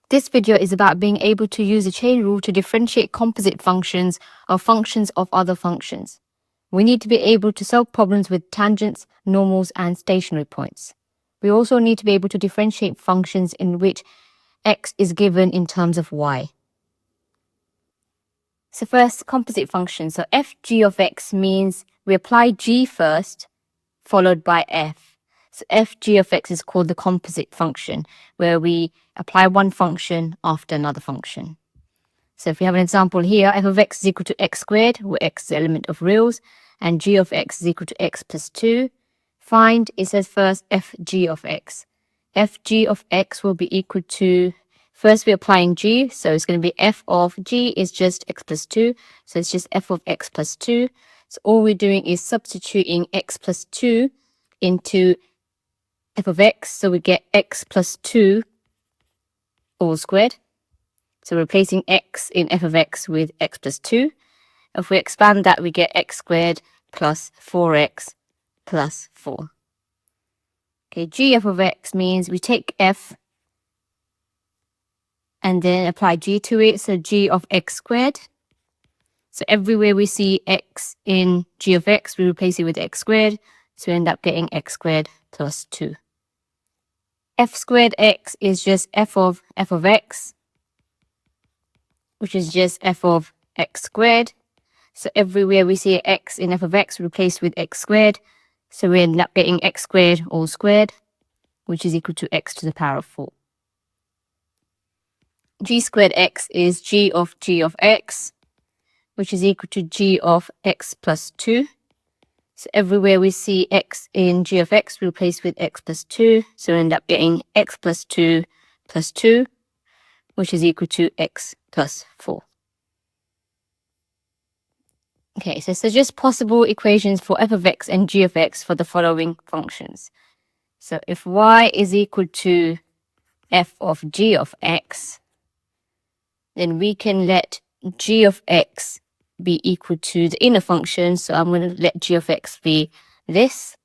This video is about being able to use a chain rule to differentiate composite functions or functions of other functions. We need to be able to solve problems with tangents, normals, and stationary points. We also need to be able to differentiate functions in which x is given in terms of y. So first, composite function. So fg of x means we apply g first, followed by f. So fg of x is called the composite function, where we apply one function after another function. So if we have an example here, f of x is equal to x squared, where x is the element of reals, and g of x is equal to x plus 2. Find, it says first, fg of x. Fg of x will be equal to, first we're applying g, so it's going to be f of g is just x plus 2, so it's just f of x plus 2. So all we're doing is substituting x plus 2 into f of x, so we get x plus 2 all squared. So we're replacing x in f of x with x plus 2. If we expand that, we get x squared plus 4x plus 4. Okay, gf of x means we take f and then apply g to it, so g of x squared. So everywhere we see x in g of x, we replace it with x squared, so we end up getting x squared plus 2. F squared x is just f of x, which is just f of x squared. So everywhere we see x in f of x, replaced with x squared, so we end up getting x squared all squared, which is equal to x to the power of 4. G squared x is g of x, which is equal to g of x plus 2. So everywhere we see x in g of x, we replace with x plus 2, so we end up getting x plus 2, which is equal to x plus 4. Okay, so suggest possible equations for f of x and g of x for the following functions. So if y is equal to f of g of x, then we can let g of x be equal to the inner function. So I'm going to let g of x be this,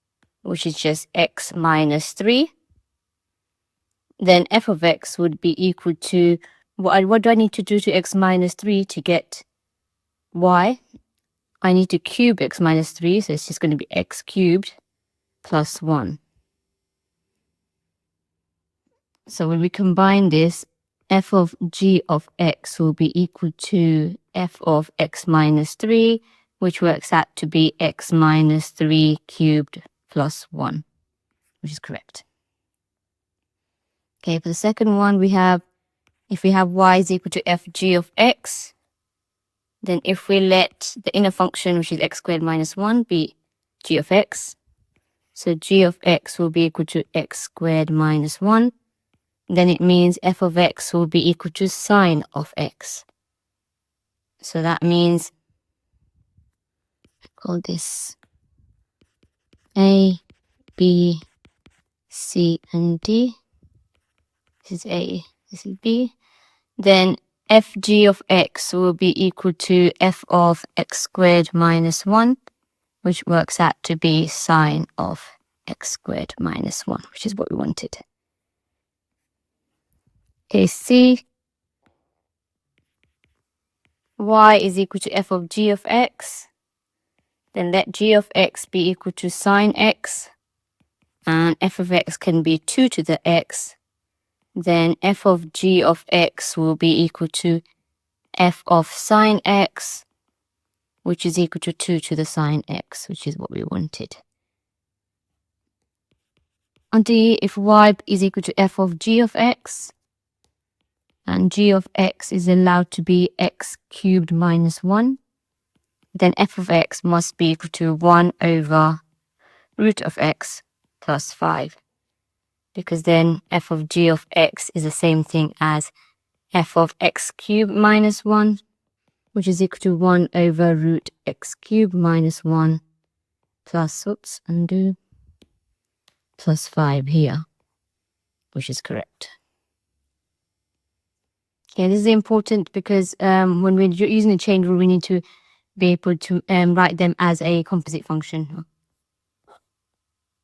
which is just x minus 3. Then f of x would be equal to, what do I need to do to x minus 3 to get y? I need to cube x minus 3, so it's just going to be x cubed plus 1. So when we combine this, f of g of x will be equal to f of x minus 3, which works out to be x minus 3 cubed plus 1, which is correct. Okay, for the second one, we have, if we have y is equal to fg of x, then if we let the inner function, which is x squared minus 1, be g of x, so g of x will be equal to x squared minus 1, then it means f of x will be equal to sine of x. So that means, call this A, B, C, and D. This is A, this is B. Then fg of x will be equal to f of x squared minus 1, which works out to be sine of x squared minus 1, which is what we wanted. Okay, C, y is equal to f of g of x. Then let g of x be equal to sine x, and f of x can be 2 to the x. Then f of g of x will be equal to f of sine x, which is equal to 2 to the sine x, which is what we wanted. On D, if y is equal to f of g of x, and g of x is allowed to be x cubed minus 1, then f of x must be equal to 1 over root of x plus 5. Because then f of g of x is the same thing as f of x cubed minus 1, which is equal to 1 over root x cubed minus 1 plus, plus 5 here, which is correct. Okay, this is important because when we're using the chain rule, we need to be able to write them as a composite function.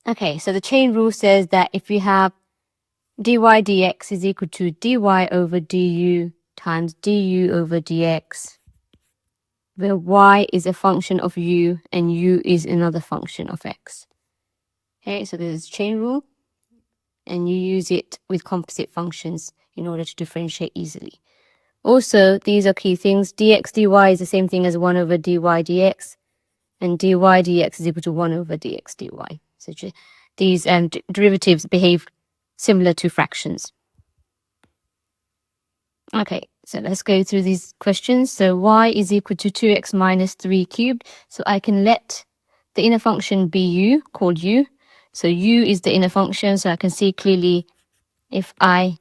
Okay, so the chain rule says that if we have dy dx is equal to dy over du times du over dx, where y is a function of u and u is another function of x. Okay, so there's a chain rule, and you use it with composite functions in order to differentiate easily. Also, these are key things. Dx dy is the same thing as 1 over dy dx, and dy dx is equal to 1 over dx dy. So these derivatives behave similar to fractions. Okay, so let's go through these questions. So y is equal to 2x minus 3 cubed. So I can let the inner function be u, called u. So u is the inner function, so I can see clearly if I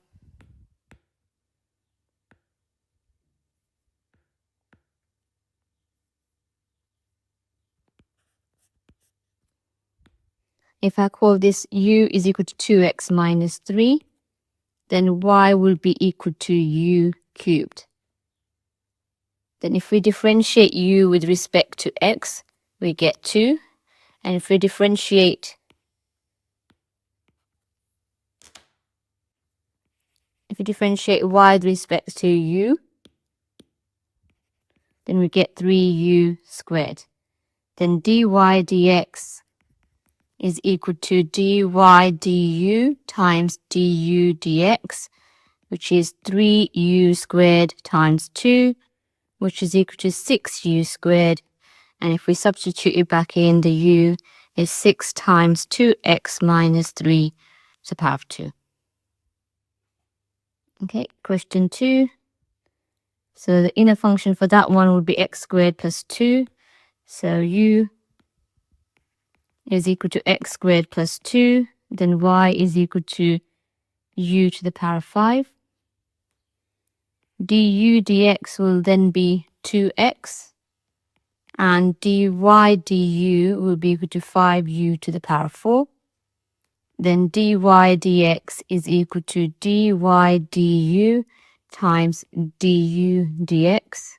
call this u is equal to 2x minus 3, then y will be equal to u cubed. Then if we differentiate u with respect to x, we get 2. And if we differentiate y with respect to u, then we get 3u squared. Then dy dx is equal to dy du times du dx, which is 3u squared times 2, which is equal to 6u squared. And if we substitute it back in, the u is 6 times 2x minus 3 to the power of 2. Okay, question 2. So the inner function for that one would be x squared plus 2. So u is equal to x squared plus 2. Then y is equal to u to the power of 5. Du dx will then be 2x. And dy du will be equal to 5u to the power of 4. Then dy dx is equal to dy du times du dx,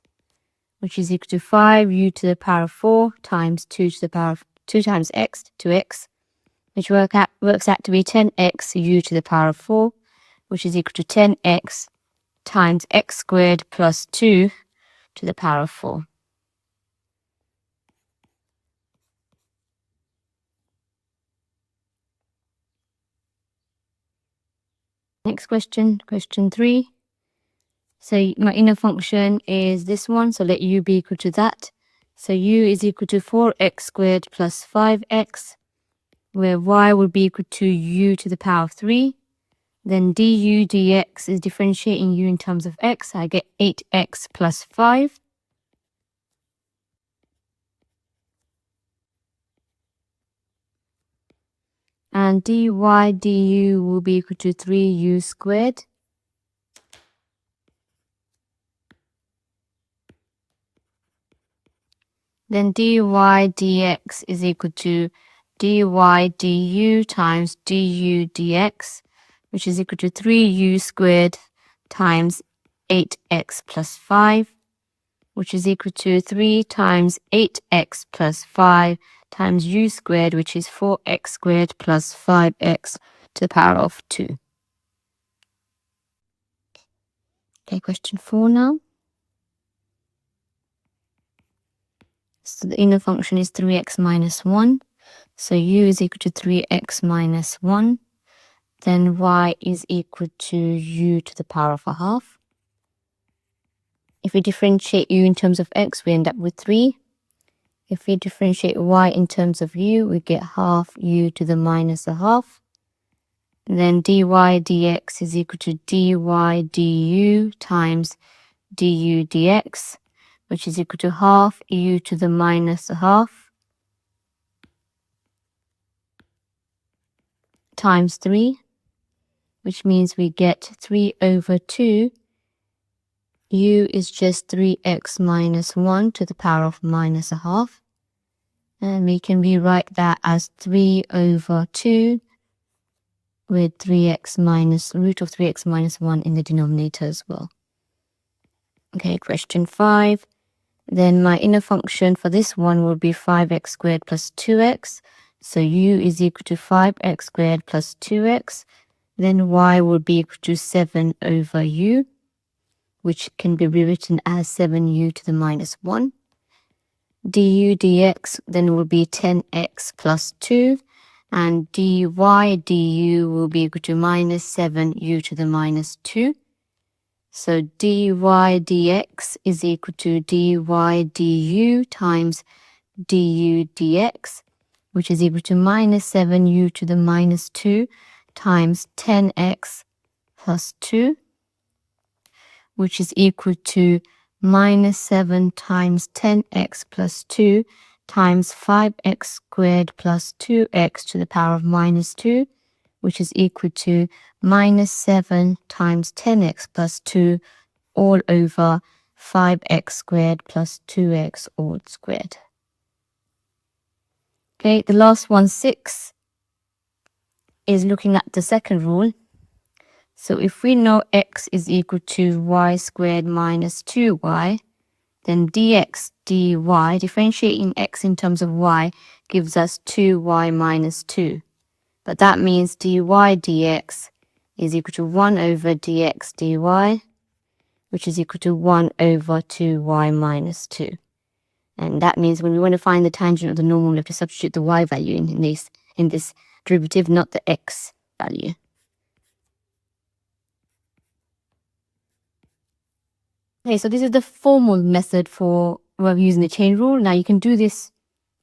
which is equal to 5u to the power of 4 times 2 to the power of 2 times x, 2x, which works out to be 10x u to the power of 4, which is equal to 10x times x squared plus 2 to the power of 4. Next question, question 3. So my inner function is this one, so let u be equal to that. So u is equal to 4x squared plus 5x, where y will be equal to u to the power of 3. Then du dx is differentiating u in terms of x. I get 8x plus 5. And dy du will be equal to 3u squared. Then dy dx is equal to dy du times du dx, which is equal to 3u squared times 8x plus 5, which is equal to 3 times 8x plus 5 times u squared, which is 4x squared plus 5x to the power of 2. Okay, question 4 now. So the inner function is 3x minus 1. So u is equal to 3x minus 1. Then y is equal to u to the power of a half. If we differentiate u in terms of x, we end up with 3. If we differentiate y in terms of u, we get half u to the minus a half. And then dy dx is equal to dy du times du dx, which is equal to half u to the minus a half times 3, which means we get 3 over 2. U is just 3x minus 1 to the power of minus a half. And we can rewrite that as 3 over 2 with 3x minus root of 3x minus 1 in the denominator as well. Okay, question 5. Then my inner function for this one will be 5x squared plus 2x. So u is equal to 5x squared plus 2x. then y will be equal to 7 over u, which can be rewritten as 7u to the minus 1. Du dx then will be 10x plus 2, and dy du will be equal to minus 7u to the minus 2. So dy dx is equal to dy du times du dx, which is equal to minus 7u to the minus 2 times 10x plus 2, which is equal to minus 7 times 10x plus 2 times 5x squared plus 2x to the power of minus 2, which is equal to minus 7 times 10x plus 2 all over 5x squared plus 2x all squared. Okay, the last one, 6, is looking at the second rule. So if we know x is equal to y squared minus 2y, then dx dy, differentiating x in terms of y, gives us 2y minus 2. But that means dy dx is equal to 1 over dx dy, which is equal to 1 over 2y minus 2. And that means when we want to find the tangent of the normal, we have to substitute the y value in this derivative, not the x value. Okay, so this is the formal method for using the chain rule. Now you can do this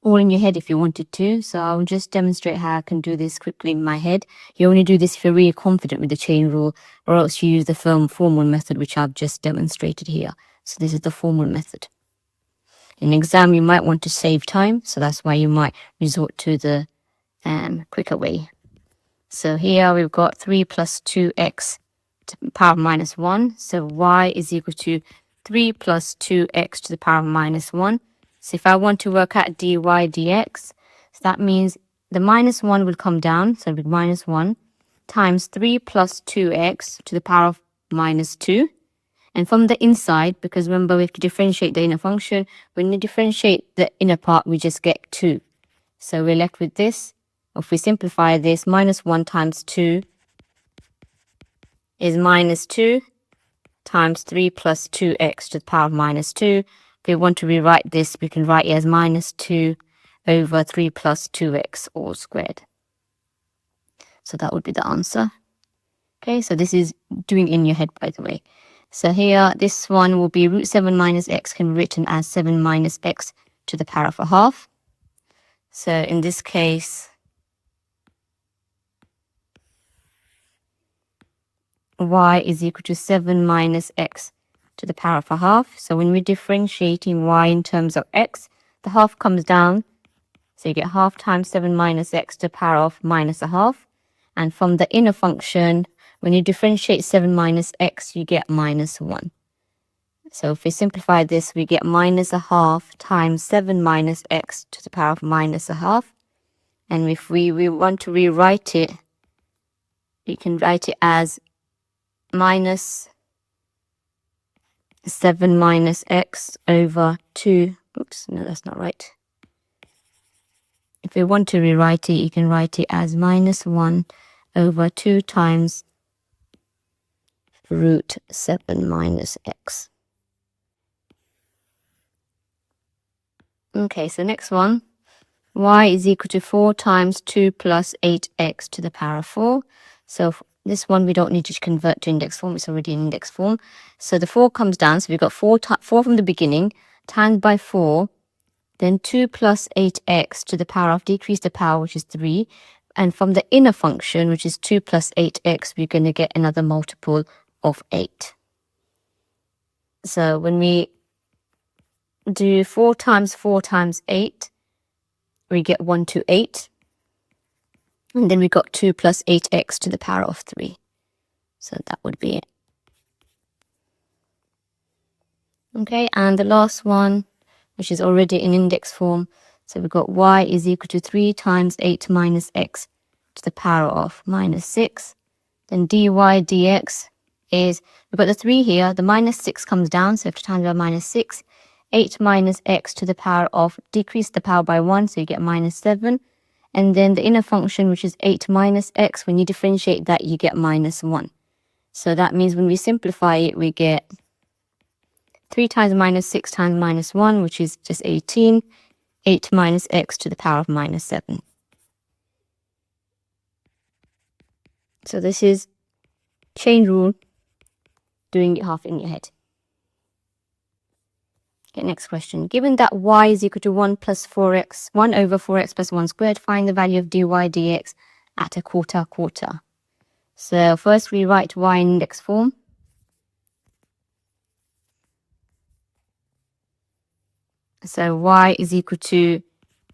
all in your head if you wanted to. So I'll just demonstrate how I can do this quickly in my head. You only do this if you're really confident with the chain rule, or else you use the formal method, which I've just demonstrated here. So this is the formal method. In exam, you might want to save time, so that's why you might resort to the quicker way. So here we've got 3 plus 2x to the power of minus 1. So y is equal to 3 plus 2x to the power of minus 1. So if I want to work out dy dx, so that means the minus 1 will come down, so it'll be minus 1, times 3 plus 2x to the power of minus 2. And from the inside, because remember we have to differentiate the inner function, when you differentiate the inner part, we just get 2. So we're left with this. If we simplify this, minus 1 times 2 is minus 2 times 3 plus 2x to the power of minus 2. If we want to rewrite this, we can write it as minus 2 over 3 plus 2x all squared. So that would be the answer. Okay, so this is doing in your head, by the way. So here, this one will be root 7 minus x can be written as 7 minus x to the power of a half. So in this case, y is equal to 7 minus x to the power of a half. So when we're differentiating y in terms of x, the half comes down. So you get half times 7 minus x to the power of minus a half. And from the inner function, when you differentiate 7 minus x, you get minus 1. So if we simplify this, we get minus a half times 7 minus x to the power of minus a half. And if we want to rewrite it, we can write it as minus 7 minus x over 2. Oops, no, that's not right. If we want to rewrite it, you can write it as minus 1 over 2 times root 7 minus x. Okay, so next one. Y is equal to 4 times 2 plus 8x to the power of 4. So this one we don't need to convert to index form, it's already in index form. So the 4 comes down, so we've got 4 from the beginning, times by 4, then 2 plus 8x to the power of, decrease the power, which is 3. And from the inner function, which is 2 plus 8x, we're going to get another multiple of 8. So when we do 4 times 8, we get 128. And then we got 2 plus 8x to the power of 3. So that would be it. Okay, and the last one, which is already in index form. So we've got y is equal to 3 times 8 minus x to the power of minus 6. Then dy dx is, we've got the 3 here, the minus 6 comes down, so we have to times by minus 6. 8 minus x to the power of, decrease the power by 1, so you get minus 7. and then the inner function, which is 8 minus x, when you differentiate that, you get minus 1. So that means when we simplify it, we get 3 times minus 6 times minus 1, which is just 18. 8 minus x to the power of minus 7. So this is chain rule, doing it half in your head. Okay, next question. Given that y is equal to 1 plus 4x, 1 over 4x plus 1 squared, find the value of dy dx at a quarter quarter. So first we write y in index form. So y is equal to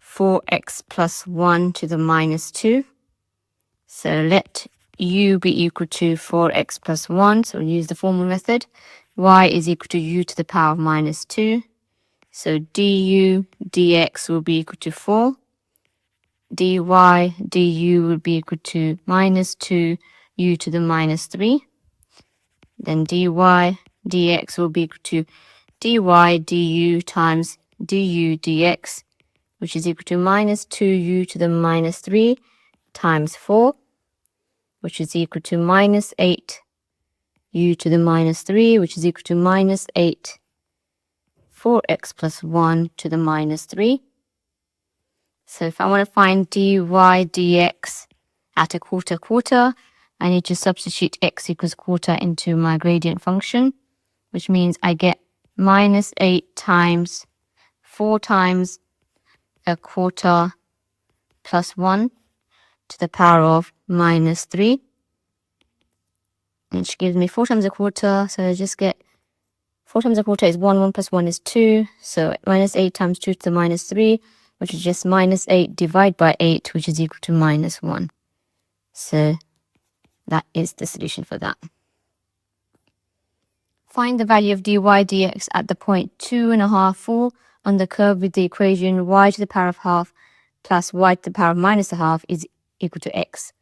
4x plus 1 to the minus 2. So let u be equal to 4x plus 1. So we'll use the formal method. Y is equal to u to the power of minus 2. So du dx will be equal to 4. dy du will be equal to minus 2 u to the minus 3. Then dy dx will be equal to dy du times du dx, which is equal to minus 2u to the minus 3 times 4, which is equal to minus 8u to the minus 3, which is equal to minus 8 4x plus 1 to the minus 3. So if I want to find dy dx at a quarter quarter, I need to substitute x equals quarter into my gradient function, which means I get minus 8 times 4 times a quarter plus 1 to the power of minus 3, which gives me 4 times a quarter. So I just get 4 times a quarter is 1, 1 plus 1 is 2. So minus 8 times 2 to the minus 3, which is just minus 8 divided by 8, which is equal to minus 1. So that is the solution for that. Find the value of dy dx at the point 2.5, 4 on the curve with the equation y to the power of half plus y to the power of minus a half is equal to x.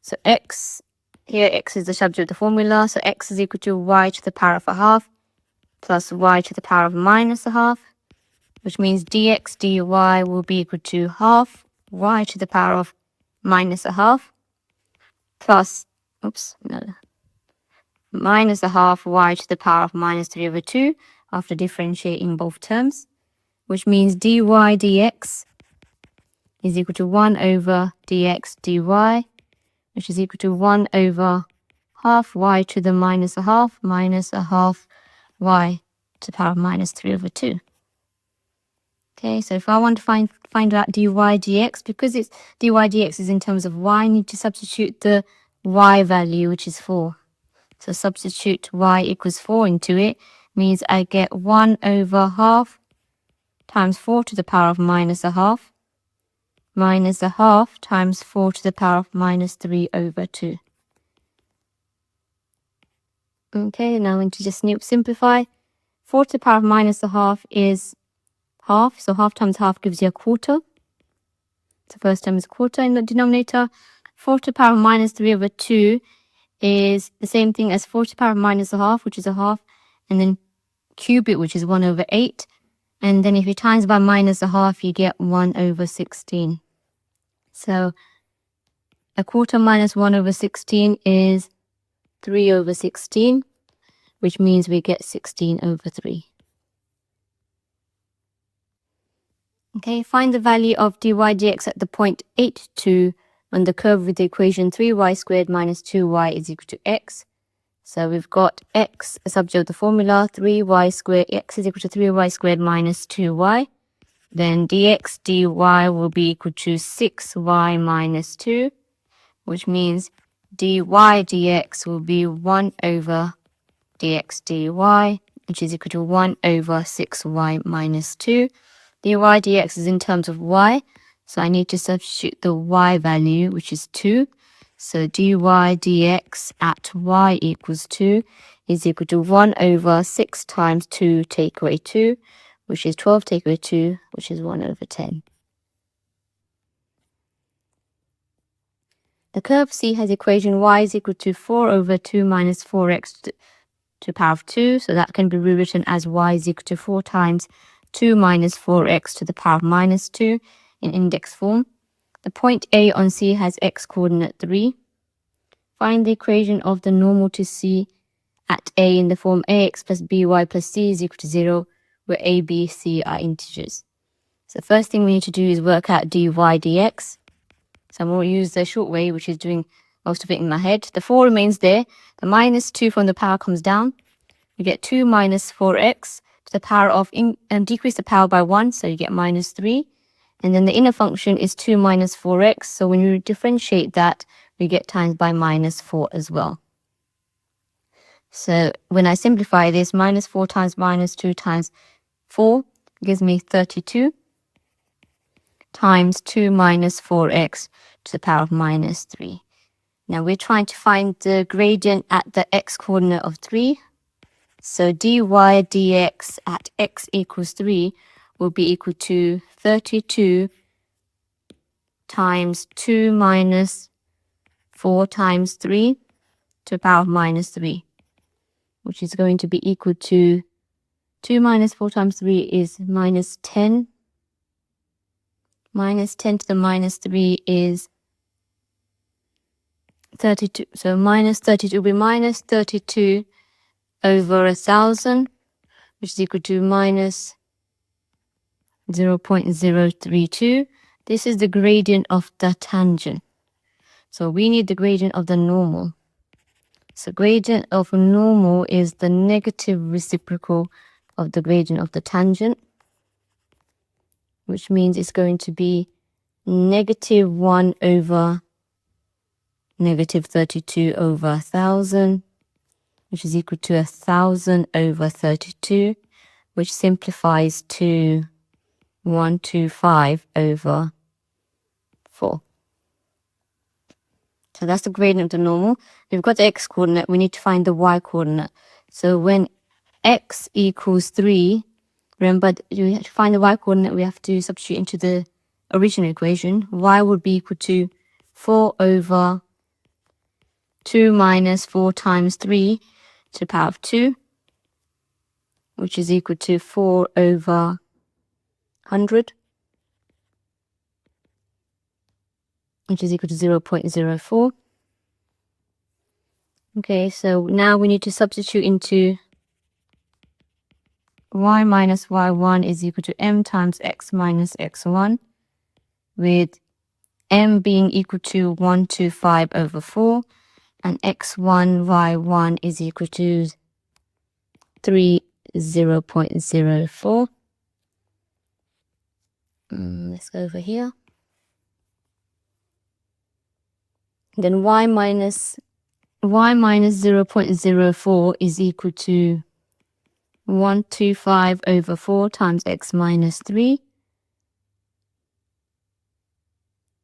So x, here x is the subject of the formula, so x is equal to y to the power of a half plus y to the power of minus a half, which means dx dy will be equal to half y to the power of minus a half plus, minus a half y to the power of minus 3 over 2 after differentiating both terms, which means dy dx is equal to 1 over dx dy, which is equal to 1 over half y to the minus a half y to the power of minus 3 over 2. Okay, so if I want to find out dy dx, because it's dy dx is in terms of y, I need to substitute the y value, which is 4. So substitute y equals 4 into it, means I get 1 over half times 4 to the power of minus a half times 4 to the power of minus 3 over 2. Okay, now I'm going to just simplify. 4 to the power of minus a half is half, so half times half gives you a quarter. So first term is a quarter in the denominator. 4 to the power of minus 3 over 2 is the same thing as 4 to the power of minus a half, which is a half, and then cube it, which is 1 over 8. And then if you times by minus a half, you get 1 over 16. So a quarter minus 1 over 16 is 3 over 16, which means we get 16 over 3. Okay, find the value of dy dx at the point 8, 2 on the curve with the equation 3y squared minus 2y is equal to x. So we've got x, a subject of the formula, 3y squared, x is equal to 3y squared minus 2y. Then dx dy will be equal to 6y minus 2, which means dy dx will be 1 over dx dy, which is equal to 1 over 6y minus 2. dy dx is in terms of y, so I need to substitute the y value, which is 2. So dy dx at y equals 2 is equal to 1 over 6 times 2 take away 2, which is 12 take away 2, which is 1 over 10. The curve C has equation y is equal to 4 over 2 minus 4x to the power of 2, so that can be rewritten as y is equal to 4 times 2 minus 4x to the power of minus 2 in index form. The point A on C has x coordinate 3. Find the equation of the normal to C at A in the form ax plus by plus c is equal to 0, where a, b, c are integers. So the first thing we need to do is work out dy dx. So I'm going to use the short way, which is doing most of it in my head. The 4 remains there. The minus 2 from the power comes down. You get 2 minus 4x to the power of, decrease the power by 1, so you get minus 3. And then the inner function is 2 minus 4x. So when you differentiate that, we get times by minus 4 as well. So when I simplify this, minus 4 times minus 2 times 4 gives me 32 times 2 minus 4x to the power of minus 3. Now we're trying to find the gradient at the x coordinate of 3. So dy dx at x equals 3 will be equal to 32 times 2 minus 4 times 3 to the power of minus 3, which is going to be equal to 2 minus 4 times 3 is minus 10. Minus 10 to the minus 3 is 32. So minus 32 will be minus 32 over 1,000, which is equal to minus 0.032. This is the gradient of the tangent. So we need the gradient of the normal. So gradient of normal is the negative reciprocal of the gradient of the tangent, which means it's going to be negative 1 over negative 32 over 1,000, which is equal to 1,000 over 32, which simplifies to 125 over 4. So that's the gradient of the normal. We've got the x coordinate, we need to find the y coordinate. So when x equals 3, remember, to find the y coordinate, we have to substitute into the original equation. Y would be equal to 4 over 2 minus 4 times 3 to the power of 2, which is equal to 4 over 100, which is equal to 0.04. Okay, so now we need to substitute into y minus y1 is equal to m times x minus x1, with m being equal to 125 over 4, and x1 y1 is equal to 0.04. Let's go over here. Then y minus 0.04 is equal to 125 over 4 times x minus 3.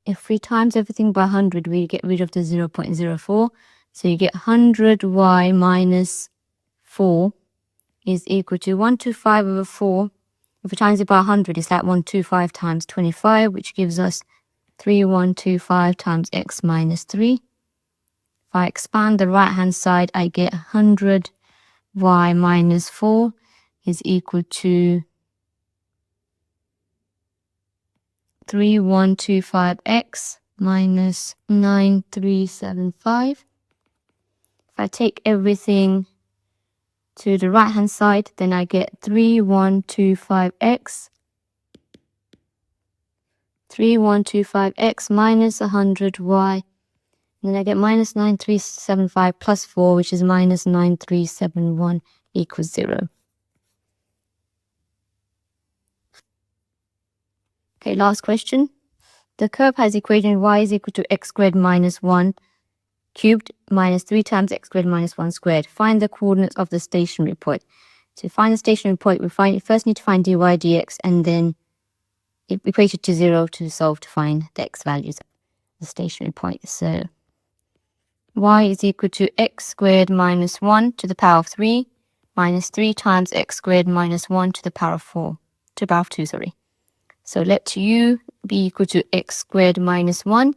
If we times everything by 100, we get rid of the 0.04. So you get 100y minus 4 is equal to 125 over 4. If we times it by 100, it's like 125 times 25, which gives us 3125 times x minus 3. If I expand the right-hand side, I get 100y minus 4 is equal to 3125x minus 9375. If I take everything to the right hand side, then I get 3125x minus 100y. Then I get minus 9375 plus 4, which is minus 9371 equals 0. Okay, last question. The curve has equation y is equal to x squared minus 1 cubed minus 3 times x squared minus 1 squared. Find the coordinates of the stationary point. To find the stationary point, we first need to find dy dx and then equate it to 0 to solve to find the x values of the stationary point. So y is equal to x squared minus 1 to the power of 3 minus 3 times x squared minus 1 to the power of 4, to the power of 2, sorry. So let u be equal to x squared minus 1,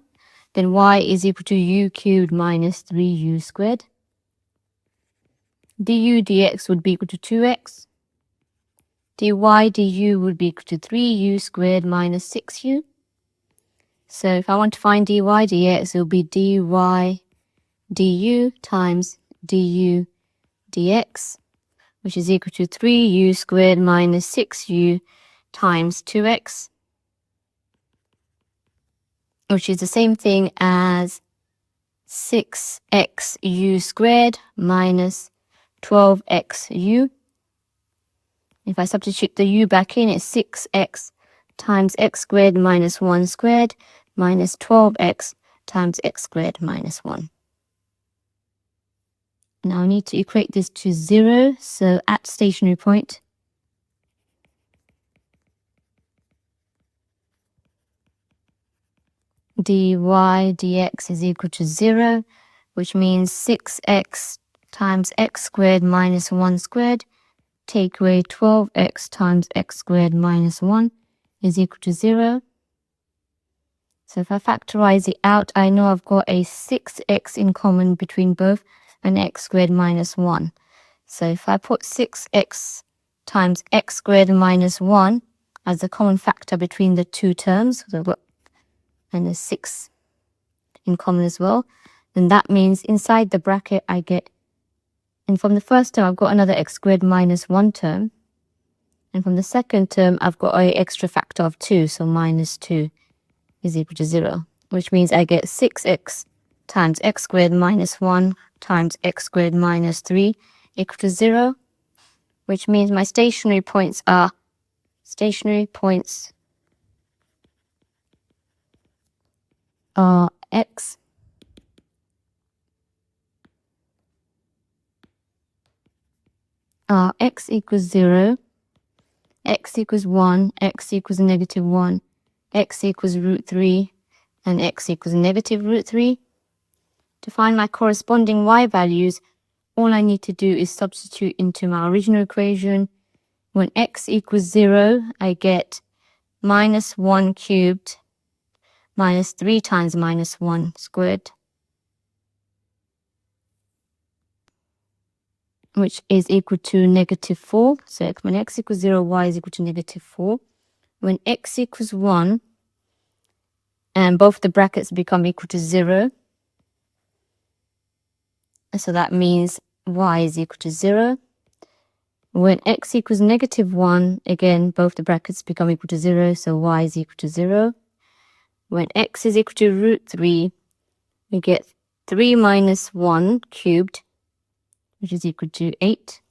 then y is equal to u cubed minus 3u squared. Du dx would be equal to 2x. dy du would be equal to 3u squared minus 6u. So if I want to find dy dx, it will be dy du times du dx, which is equal to 3u squared minus 6u times 2x, which is the same thing as 6xu squared minus 12xu. If I substitute the u back in, it's 6x times x squared minus 1 squared minus 12x times x squared minus 1. Now I need to equate this to 0, so at stationary point, dy dx is equal to 0, which means 6x times x squared minus 1 squared take away 12x times x squared minus 1 is equal to 0. So if I factorize it out, I know I've got a 6x in common between both and x squared minus 1. So if I put 6x times x squared minus 1 as the common factor between the two terms, so I've got and a 6 in common as well, then that means inside the bracket I get, and from the first term I've got another x squared minus 1 term, and from the second term I've got an extra factor of 2, so minus 2 is equal to 0, which means I get 6x times x squared minus 1 times x squared minus 3 equal to 0, which means my stationary points are x x equals 0, x equals 1, x equals negative 1, x equals root 3, and x equals negative root 3. To find my corresponding y values, all I need to do is substitute into my original equation. When x equals 0, I get minus 1 cubed minus 3 times minus 1 squared, which is equal to negative 4. So when x equals 0, y is equal to negative 4. When x equals 1, and both the brackets become equal to 0, so that means y is equal to 0. When x equals negative 1, again, both the brackets become equal to 0, so y is equal to 0. When x is equal to root 3, we get 3 minus 1 cubed, which is equal to 8.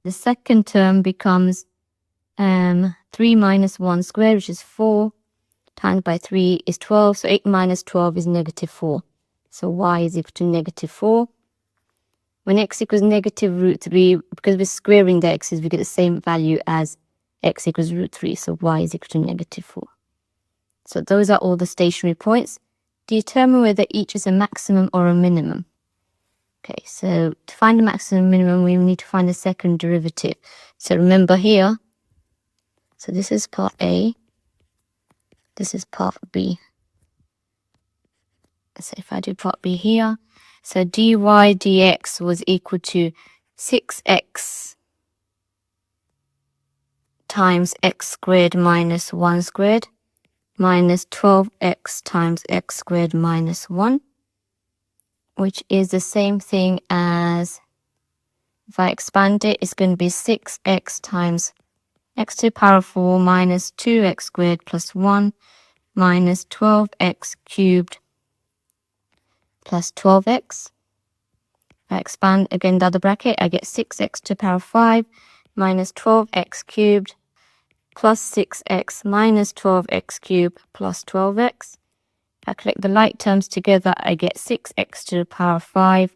The second term becomes 3 minus 1 squared, which is 4, times by 3 is 12, so 8 minus 12 is negative 4. So y is equal to negative 4. When x equals negative root 3, because we're squaring the x's, we get the same value as x equals root 3, so y is equal to negative 4. So those are all the stationary points. Determine whether each is a maximum or a minimum. Okay, so to find the maximum and minimum, we need to find the second derivative. So remember here, so this is part A, this is part B. So if I do part B here, so dy dx was equal to 6x times x squared minus 1 squared minus 12x times x squared minus 1, which is the same thing as, if I expand it, it's going to be 6x times x to the power 4 minus 2x squared plus 1 minus 12x cubed plus 12x. I expand again the other bracket, I get 6x to the power 5 minus 12x cubed plus 6x minus 12x cubed plus 12x. If I collect the like terms together, I get 6x to the power 5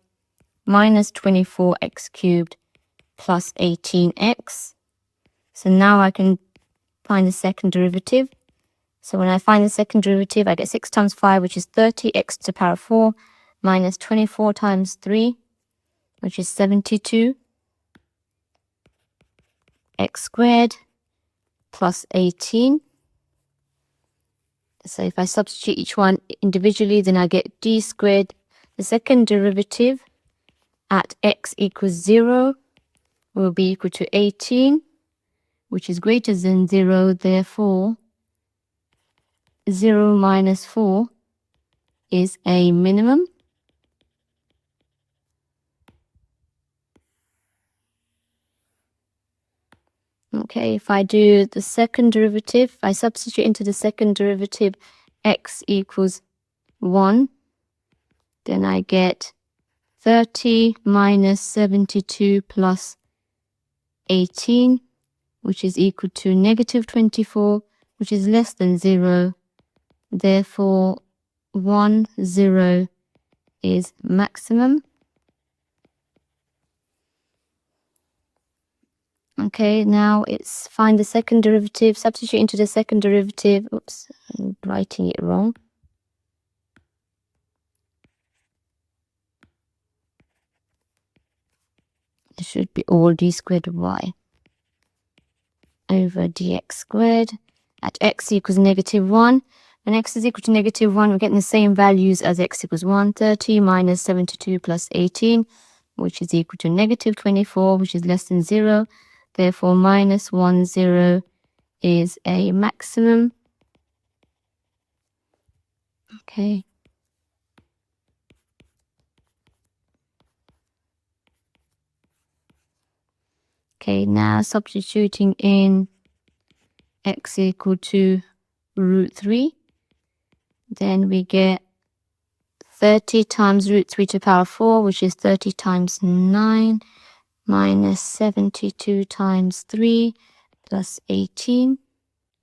minus 24x cubed plus 18x. So now I can find the second derivative. So when I find the second derivative, I get 6 times 5, which is 30x to the power 4 minus 24 times 3, which is 72 x squared plus 18. So if I substitute each one individually, then I get d squared. The second derivative at x equals 0 will be equal to 18, which is greater than 0. Therefore, 0 minus 4 is a minimum. Okay, if I do the second derivative, I substitute into the second derivative x equals 1, then I get 30 minus 72 plus 18, which is equal to negative 24, which is less than 0. Therefore, 1, 0 is maximum. Okay, now it's find the second derivative, substitute into the second derivative. Oops, I'm writing it wrong. It should be all d squared y over dx squared at x equals negative 1. When x is equal to negative 1, we're getting the same values as x equals 1. 30 minus 72 plus 18, which is equal to negative 24, which is less than 0. Therefore, minus 1, 0 is a maximum. Okay. Okay, now substituting in x equal to root 3, then we get 30 times root 3 to the power 4, which is 30 times 9, minus 72 times 3 plus 18,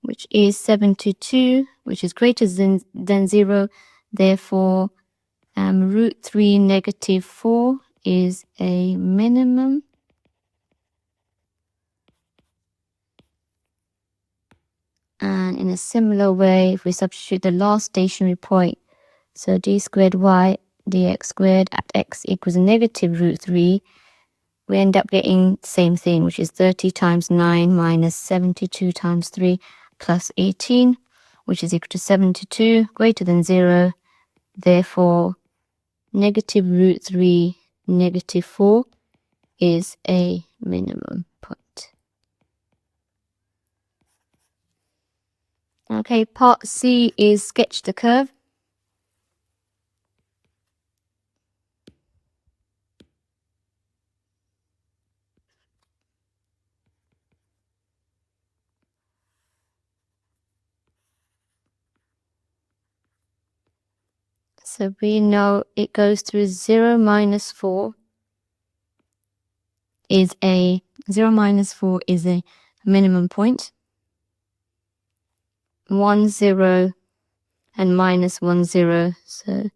which is 72, which is greater than 0. Therefore, root 3 negative 4 is a minimum. And in a similar way, if we substitute the last stationary point, so d squared y dx squared at x equals negative root 3, we end up getting the same thing, which is 30 times 9 minus 72 times 3 plus 18, which is equal to 72, greater than 0. Therefore, negative root 3 negative 4 is a minimum point. Okay, part C is sketch the curve. So we know it goes through 0 minus 4 is a 0 minus 4 is a minimum point. 1, 0 and minus 1, 0. So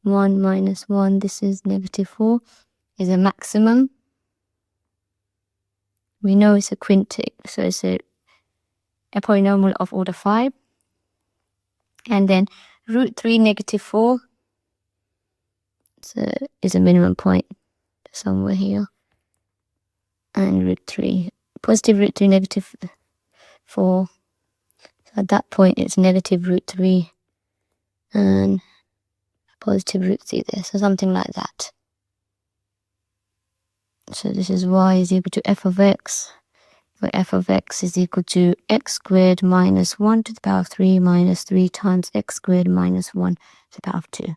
1 minus 1, this is negative 4, is a maximum. We know it's a quintic, so it's a polynomial of order 5. And then root 3 negative 4 so is a minimum point somewhere here. And root 3, positive root 3 negative 4. So at that point it's negative root 3 and positive root 3 there. So something like that. So this is y is equal to f of x, where f of x is equal to x squared minus 1 to the power of 3 minus 3 times x squared minus 1 to the power of 2.